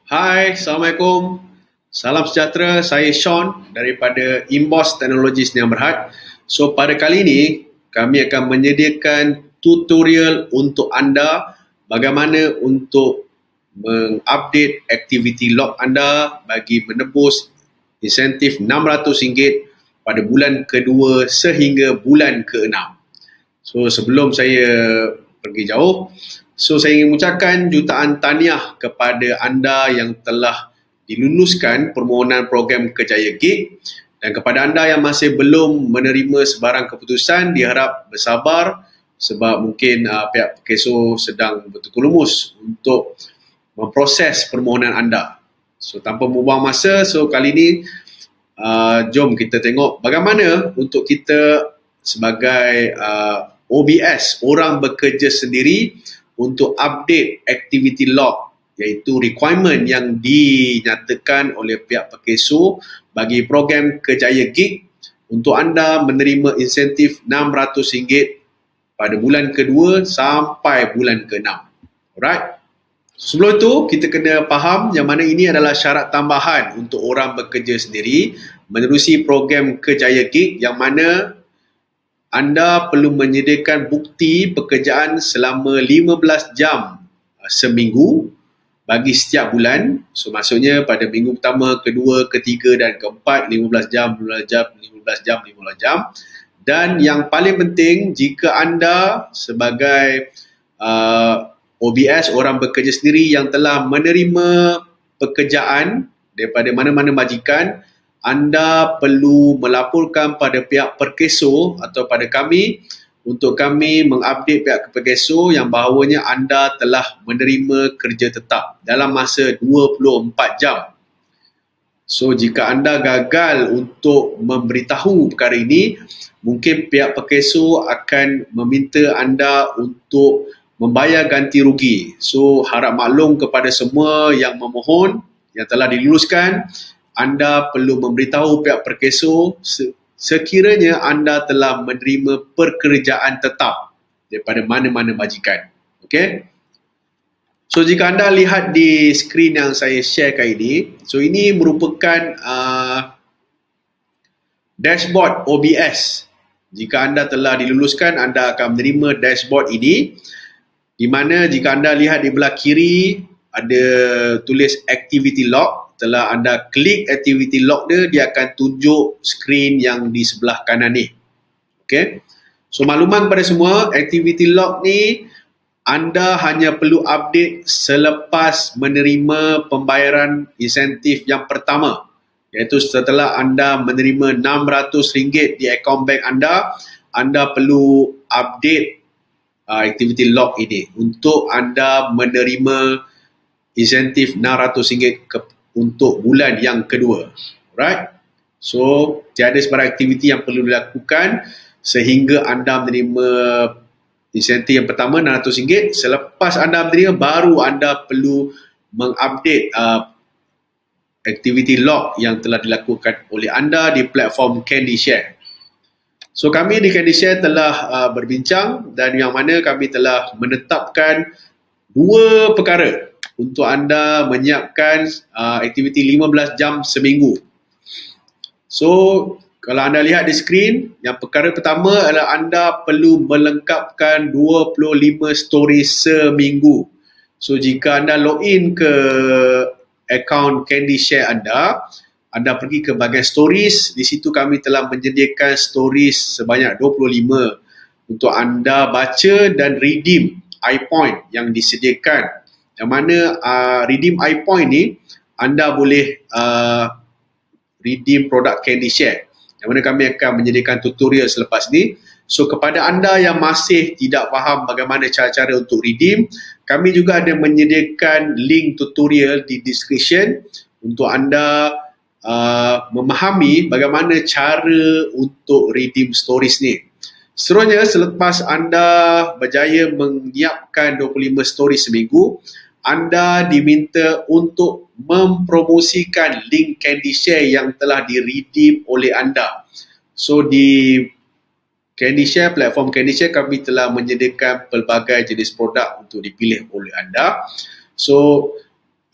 Hai, Assalamualaikum. Salam sejahtera, saya Sean daripada Imbos Teknologi Sdn Bhd. So, pada kali ini, kami akan menyediakan tutorial untuk anda bagaimana untuk mengupdate aktiviti log anda bagi menebus insentif RM600 pada bulan kedua sehingga bulan ke-6. So, sebelum saya pergi jauh, saya ingin mengucapkan jutaan tahniah kepada anda yang telah diluluskan permohonan program Kerjaya Gig, dan kepada anda yang masih belum menerima sebarang keputusan, diharap bersabar sebab mungkin pihak PKSO sedang betul-betul lumus untuk memproses permohonan anda. So, tanpa membuang masa, kali ini jom kita tengok bagaimana untuk kita sebagai OBS, orang bekerja sendiri, untuk update activity log, iaitu requirement yang dinyatakan oleh pihak PKSO bagi program Kerjaya Gig untuk anda menerima insentif RM600 pada bulan kedua sampai bulan ke-6. Alright? Sebelum itu, kita kena faham yang mana ini adalah syarat tambahan untuk orang bekerja sendiri menerusi program Kerjaya Gig, yang mana anda perlu menyediakan bukti pekerjaan selama 15 jam seminggu bagi setiap bulan. So, maksudnya pada minggu pertama, kedua, ketiga dan keempat 15 jam, 15 jam, 15 jam, 15 jam. Dan yang paling penting, jika anda sebagai OBS, orang bekerja sendiri yang telah menerima pekerjaan daripada mana-mana majikan, anda perlu melaporkan pada pihak PKSO atau pada kami untuk kami mengupdate pihak PKSO yang bahawanya anda telah menerima kerja tetap dalam masa 24 jam. So, jika anda gagal untuk memberitahu perkara ini, mungkin pihak PKSO akan meminta anda untuk membayar ganti rugi. So, harap maklum kepada semua yang memohon, yang telah diluluskan, anda perlu memberitahu pihak PKSO sekiranya anda telah menerima pekerjaan tetap daripada mana-mana majikan. Okey? So, jika anda lihat di skrin yang saya share kali ini, ini merupakan dashboard OBS. Jika anda telah diluluskan, anda akan menerima dashboard ini, di mana jika anda lihat di belah kiri ada tulis activity log. Setelah anda klik activity log dia akan tunjuk skrin yang di sebelah kanan ni. Okay. So, makluman kepada semua, activity log ni anda hanya perlu update selepas menerima pembayaran insentif yang pertama, iaitu setelah anda menerima RM600 di akaun bank anda perlu update activity log ini untuk anda menerima insentif RM600 untuk bulan yang kedua. Alright? So, tiada sebarang aktiviti yang perlu dilakukan sehingga anda menerima insentif yang pertama RM600. Selepas anda menerima, baru anda perlu mengupdate aktiviti log yang telah dilakukan oleh anda di platform CandyShare. So, kami di CandyShare telah berbincang, dan yang mana kami telah menetapkan dua perkara untuk anda menyiapkan aktiviti 15 jam seminggu. So, kalau anda lihat di skrin, yang perkara pertama adalah anda perlu melengkapkan 25 story seminggu. So, jika anda login ke akaun CandyShare anda pergi ke bahagian stories. Di situ kami telah menyediakan stories sebanyak 25 untuk anda baca dan redeem iPoint yang disediakan. Yang mana redeem iPoint ni, anda boleh redeem produk CandyShare, yang mana kami akan menyediakan tutorial selepas ni. So, kepada anda yang masih tidak faham bagaimana cara-cara untuk redeem, kami juga ada menyediakan link tutorial di description untuk anda memahami bagaimana cara untuk redeem stories ni. Seterusnya, selepas anda berjaya menyiapkan 25 stories seminggu, anda diminta untuk mempromosikan link CandyShare yang telah di-redeem oleh anda. So, di CandyShare, platform CandyShare, kami telah menyediakan pelbagai jenis produk untuk dipilih oleh anda. So,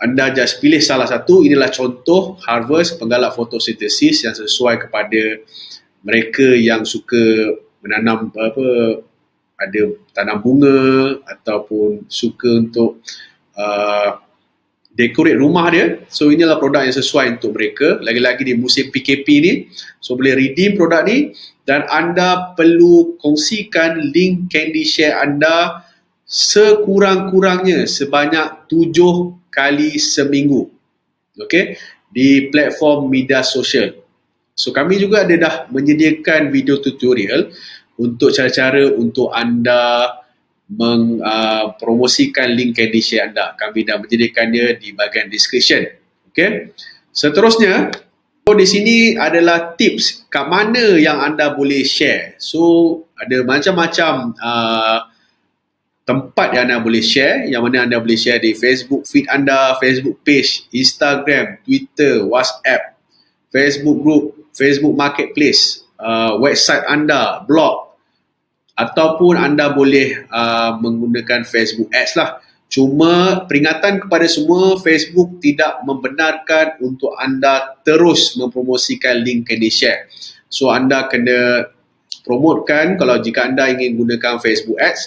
anda just pilih salah satu. Inilah contoh harvest penggalak fotosintesis yang sesuai kepada mereka yang suka menanam ada tanam bunga ataupun suka untuk decorate rumah dia. So inilah produk yang sesuai untuk mereka, lagi-lagi di musim PKP ni. So boleh redeem produk ni, dan anda perlu kongsikan link Candy Share anda sekurang-kurangnya sebanyak 7 kali seminggu, okay, di platform media sosial. So kami juga ada dah menyediakan video tutorial untuk cara-cara untuk anda promosikan link Candy Share anda. Kami dah menyediakannya di bahagian description. Okay. Seterusnya, di sini adalah tips kat mana yang anda boleh share. So ada macam-macam tempat yang anda boleh share, yang mana anda boleh share di Facebook feed anda, Facebook page, Instagram, Twitter, WhatsApp, Facebook group, Facebook marketplace, website anda, blog, ataupun anda boleh menggunakan Facebook Ads lah. Cuma peringatan kepada semua, Facebook tidak membenarkan untuk anda terus mempromosikan link Candy Share. So anda kena promotekan. Kalau jika anda ingin gunakan Facebook Ads,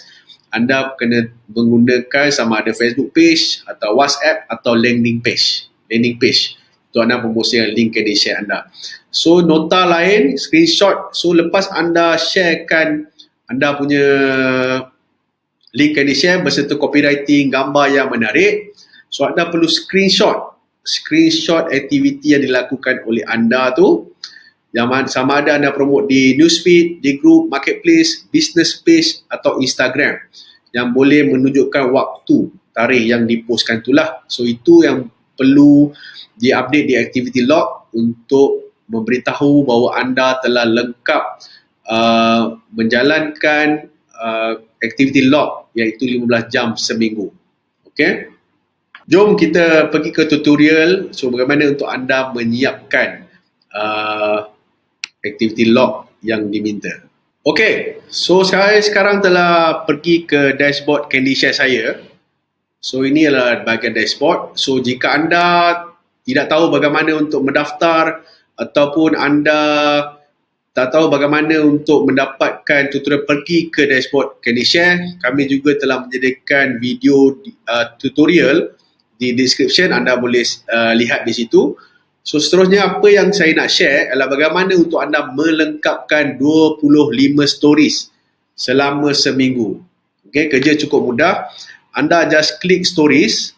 anda kena menggunakan sama ada Facebook page atau WhatsApp atau landing page untuk anda promosikan link Candy Share anda. So nota lain, screenshot. So lepas anda sharekan anda punya link Candy Share beserta copywriting, gambar yang menarik, so anda perlu screenshot aktiviti yang dilakukan oleh anda tu, yang sama ada anda promote di newsfeed, di group, marketplace, business page atau Instagram, yang boleh menunjukkan waktu, tarikh yang dipostkan itulah. So itu yang perlu diupdate di activity log untuk memberitahu bahawa anda telah lengkap menjalankan activity log, iaitu 15 jam seminggu. Okay? Jom kita pergi ke tutorial. So bagaimana untuk anda menyiapkan activity log yang diminta. Okay, so saya sekarang telah pergi ke dashboard Candy Share saya. So ini adalah bahagian dashboard. So jika anda tidak tahu bagaimana untuk mendaftar ataupun anda tak tahu bagaimana untuk mendapatkan tutorial, pergi ke dashboard Candy Share. Kami juga telah menyediakan video tutorial di description, anda boleh lihat di situ. So seterusnya, apa yang saya nak share adalah bagaimana untuk anda melengkapkan 25 stories selama seminggu. Okay, kerja cukup mudah. Anda just klik stories.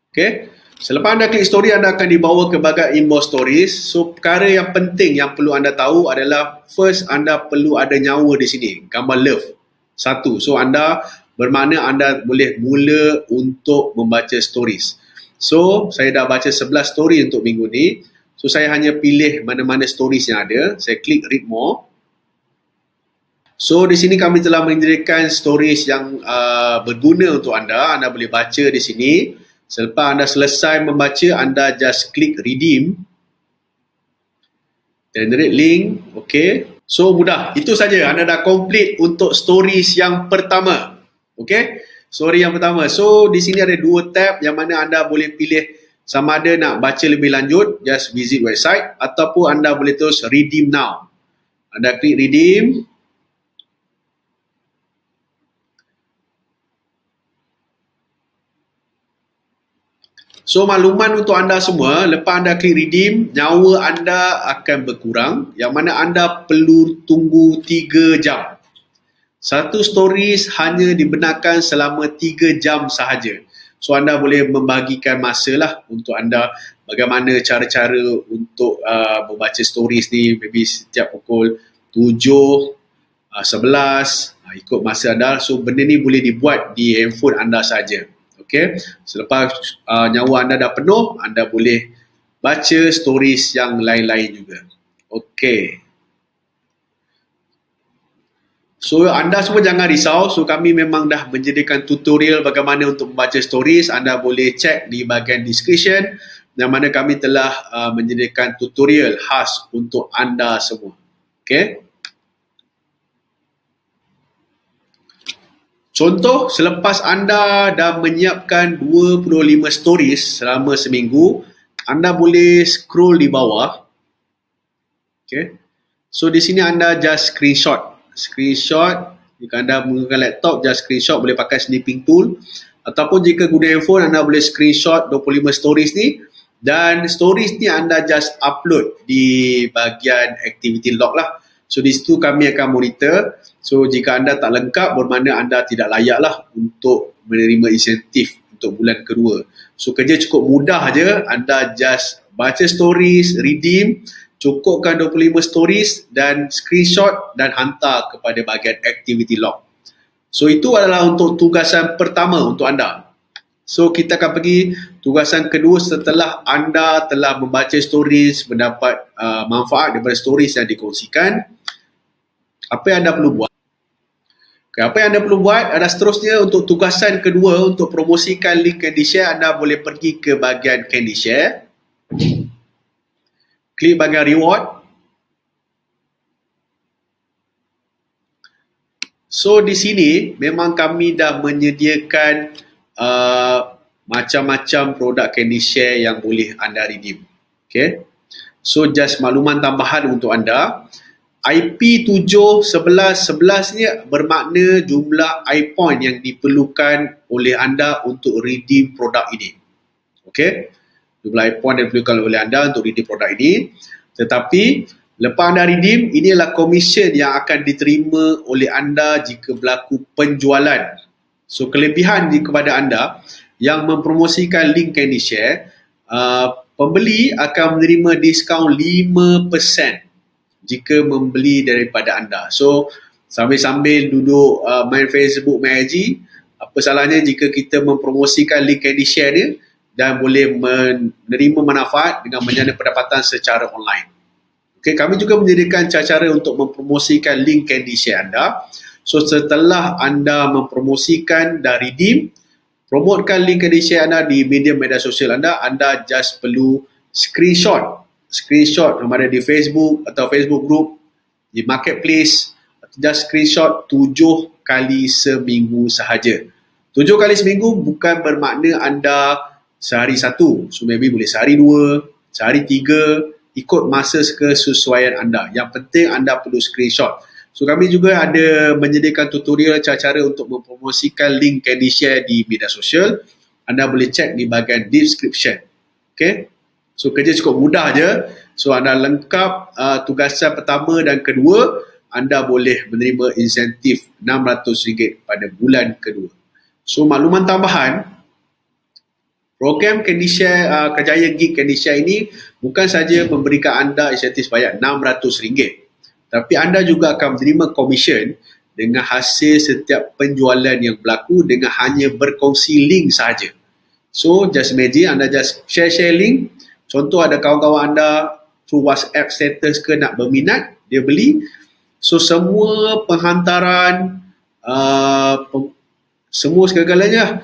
Okay, selepas anda klik story, anda akan dibawa ke bahagian inbox stories. So perkara yang penting yang perlu anda tahu adalah, first, anda perlu ada nyawa di sini, gambar love. Satu, so anda bermakna anda boleh mula untuk membaca stories. So, saya dah baca 11 story untuk minggu ni. So, saya hanya pilih mana-mana stories yang ada. Saya klik read more. So, di sini kami telah menyediakan stories yang berguna untuk anda. Anda boleh baca di sini. Selepas anda selesai membaca, anda just klik redeem. Generate link. Okay. So, mudah. Itu saja. Anda dah complete untuk stories yang pertama. Okay. Story yang pertama. So di sini ada 2 tab yang mana anda boleh pilih sama ada nak baca lebih lanjut, just visit website, ataupun anda boleh terus redeem now. Anda klik redeem. So makluman untuk anda semua, lepas anda klik redeem, nyawa anda akan berkurang, yang mana anda perlu tunggu 3 jam. Satu stories hanya dibenarkan selama 3 jam sahaja. So anda boleh membagikan masa lah untuk anda bagaimana cara-cara untuk membaca stories ni, maybe setiap pukul 7, 11, ikut masa anda. So benda ni boleh dibuat di handphone anda saja. Okay. Selepas nyawa anda dah penuh, anda boleh baca stories yang lain-lain juga. Okay. So anda semua jangan risau. So kami memang dah menyediakan tutorial bagaimana untuk membaca stories. Anda boleh cek di bahagian description, yang mana kami telah menyediakan tutorial khas untuk anda semua. Okay. Contoh, selepas anda dah menyiapkan 25 stories selama seminggu, anda boleh scroll di bawah. Okay. So di sini anda just screenshot. Jika anda menggunakan laptop, just screenshot, boleh pakai snipping tool. Ataupun jika guna handphone, anda boleh screenshot 25 stories ni, dan stories ni anda just upload di bahagian activity log lah. So di situ kami akan monitor. So jika anda tak lengkap, bermakna anda tidak layak lah untuk menerima insentif untuk bulan kedua. So kerja cukup mudah je, anda just baca stories, redeem, cukupkan 25 stories dan screenshot dan hantar kepada bahagian activity log. So itu adalah untuk tugasan pertama untuk anda. So kita akan pergi tugasan kedua setelah anda telah membaca stories, mendapat manfaat daripada stories yang dikongsikan. Apa yang anda perlu buat? Okay, apa yang anda perlu buat adalah seterusnya untuk tugasan kedua, untuk promosikan link Candy Share, anda boleh pergi ke bahagian Candy Share. Klik bahagian reward. So di sini memang kami dah menyediakan macam-macam produk Candy Share yang boleh anda redeem. Okay. So just makluman tambahan untuk anda. IP 71111 ni bermakna jumlah iPoint yang diperlukan oleh anda untuk redeem produk ini. Okay. Jumlah iPoint yang diperlukan oleh anda untuk redeem produk ini. Tetapi lepas anda redeem, ini adalah komisen yang akan diterima oleh anda jika berlaku penjualan. So kelebihan kepada anda yang mempromosikan link Candy Share, pembeli akan menerima diskaun 5% jika membeli daripada anda. So sambil-sambil duduk main Facebook, main IG, apa salahnya jika kita mempromosikan link Candy Share ni dan boleh menerima manfaat dengan menjana pendapatan secara online. Okay, kami juga menyediakan cara-cara untuk mempromosikan link Candy Share anda. So setelah anda mempromosikan dan redeem, promotkan link Candy Share anda di media sosial anda, anda just perlu screenshot sama ada di Facebook atau Facebook group, di marketplace, just screenshot 7 kali seminggu sahaja. 7 kali seminggu bukan bermakna anda sehari satu. So maybe boleh sehari 2, sehari 3, ikut masa kesesuaian anda. Yang penting anda perlu screenshot. So kami juga ada menyediakan tutorial cara-cara untuk mempromosikan link Candy Share di media sosial. Anda boleh cek di bahagian description. Okay. So kerja cukup mudah je. So anda lengkap tugasan pertama dan kedua, anda boleh menerima insentif RM600 pada bulan kedua. So makluman tambahan, program Candy Share, Kerjaya Gig Candy Share ini bukan saja memberikan anda insentif sebanyak RM600, tapi anda juga akan menerima komisen dengan hasil setiap penjualan yang berlaku dengan hanya berkongsi link sahaja. So just imagine anda just share link. Contoh ada kawan-kawan anda through WhatsApp status ke nak berminat, dia beli. So semua penghantaran, semua segala-galanya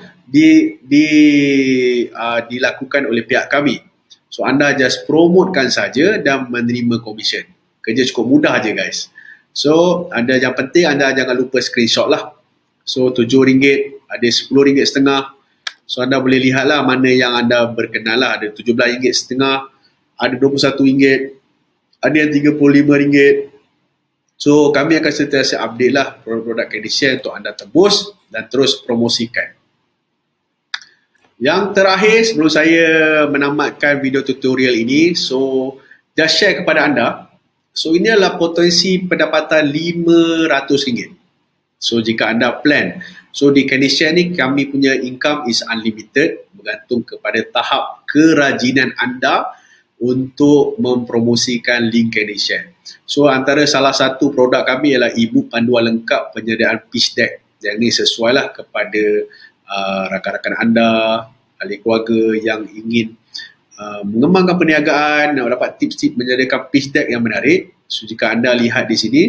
dilakukan oleh pihak kami. So anda just promotekan saja dan menerima komisen. Kerja cukup mudah je guys. So anda yang penting anda jangan lupa screenshot lah. So RM7, ada RM10.50. So anda boleh lihatlah mana yang anda berkenal lah. Ada RM17.50, ada RM21, ada yang RM35. So kami akan sentiasa update lah produk-produk Candy Share untuk anda tebus dan terus promosikan. Yang terakhir sebelum saya menamatkan video tutorial ini, so just share kepada anda. So ini adalah potensi pendapatan RM500. So jika anda plan, so di Candy Share ni kami punya income is unlimited, bergantung kepada tahap kerajinan anda untuk mempromosikan link Candy Share. So antara salah satu produk kami ialah e-book panduan lengkap penyediaan pitch deck. Yang ini sesuai lah kepada rakan-rakan anda, ahli keluarga yang ingin mengembangkan perniagaan, dapat tips-tips menyediakan pitch deck yang menarik. So jika anda lihat di sini,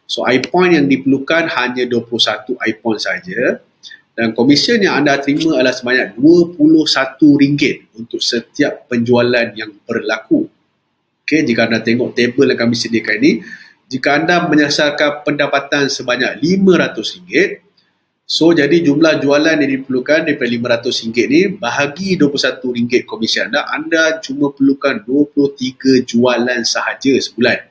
so iPoint yang diperlukan hanya 21 iPoint saja, dan komisen yang anda terima adalah sebanyak RM21 untuk setiap penjualan yang berlaku. Okay, jika anda tengok table yang kami sediakan ini, jika anda menyasarkan pendapatan sebanyak RM500, So jadi jumlah jualan yang diperlukan daripada RM500 ni, bahagi RM21 komisi anda, anda cuma perlukan 23 jualan sahaja sebulan.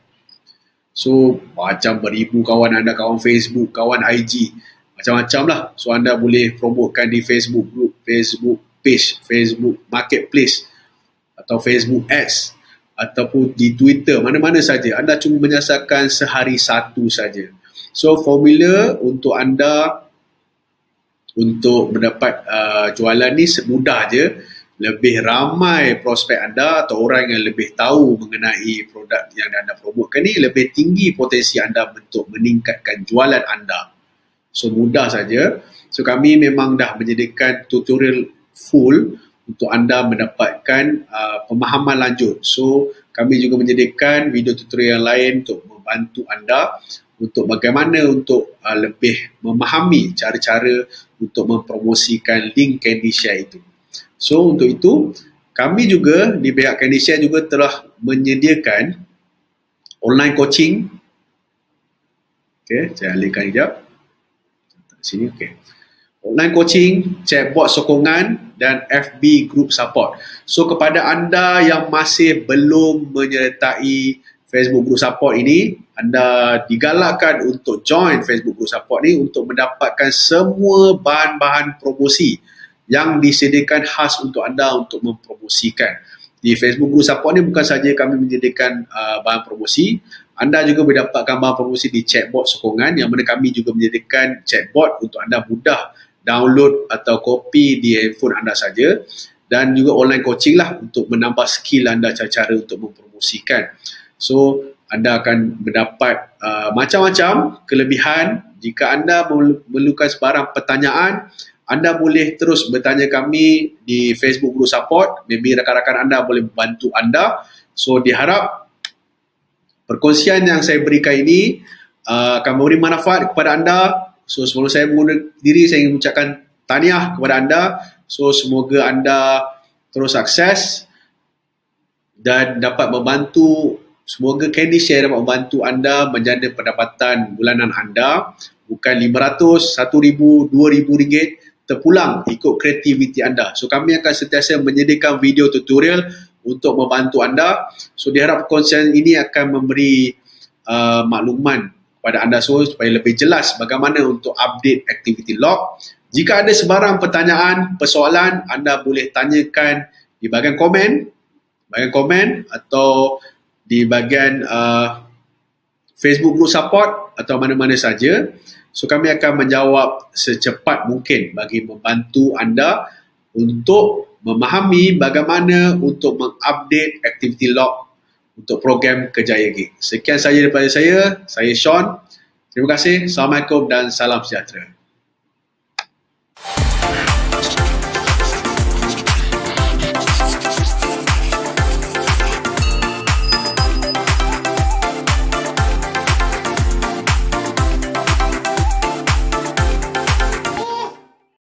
So macam beribu kawan anda, kawan Facebook, kawan IG, macam-macam lah. So anda boleh promotekan di Facebook group, Facebook page, Facebook marketplace atau Facebook ads ataupun di Twitter, mana-mana saja. Anda cuma menyasarkan sehari satu saja. So formula untuk anda untuk mendapat jualan ni semudah je. Lebih ramai prospek anda atau orang yang lebih tahu mengenai produk yang anda promotkan ni, lebih tinggi potensi anda untuk meningkatkan jualan anda. So mudah saja. So kami memang dah menyediakan tutorial full untuk anda mendapatkan pemahaman lanjut. So kami juga menyediakan video tutorial lain untuk membantu anda untuk bagaimana untuk lebih memahami cara-cara untuk mempromosikan link CandyShare itu. So untuk itu, kami juga di pihak CandyShare juga telah menyediakan online coaching. Okay, saya alihkan sekejap. Sini, okay. Online coaching, chatbot sokongan dan FB group support. So kepada anda yang masih belum menyertai Facebook group support ini, anda digalakkan untuk join Facebook group support ni untuk mendapatkan semua bahan-bahan promosi yang disediakan khas untuk anda untuk mempromosikan. Di Facebook group support ni bukan saja kami menyediakan bahan promosi, anda juga mendapatkan bahan promosi di chatbot sokongan, yang mana kami juga menyediakan chatbot untuk anda mudah download atau copy di handphone anda saja, dan juga online coaching lah untuk menambah skill anda cara-cara untuk mempromosikan. So anda akan mendapat macam-macam kelebihan. Jika anda memerlukan sebarang pertanyaan, anda boleh terus bertanya kami di Facebook group support. Maybe rakan-rakan anda boleh membantu anda. So diharap perkongsian yang saya berikan ini akan memberi manfaat kepada anda. So sebelum saya mengundur diri, saya ingin mengucapkan tahniah kepada anda. So semoga anda terus sukses dan dapat membantu. Semoga CandyShare dapat membantu anda menjana pendapatan bulanan anda. Bukan RM500, RM1,000, RM2,000 terpulang ikut kreativiti anda. So kami akan sentiasa menyediakan video tutorial untuk membantu anda. So diharap perkongsian ini akan memberi makluman kepada anda semua supaya lebih jelas bagaimana untuk update activity log. Jika ada sebarang pertanyaan, persoalan, anda boleh tanyakan di bahagian komen atau di bahagian Facebook group support atau mana-mana saja. So kami akan menjawab secepat mungkin bagi membantu anda untuk memahami bagaimana untuk mengupdate activity log untuk program Kerjaya Gig. Sekian sahaja daripada saya Sean. Terima kasih. Assalamualaikum dan salam sejahtera.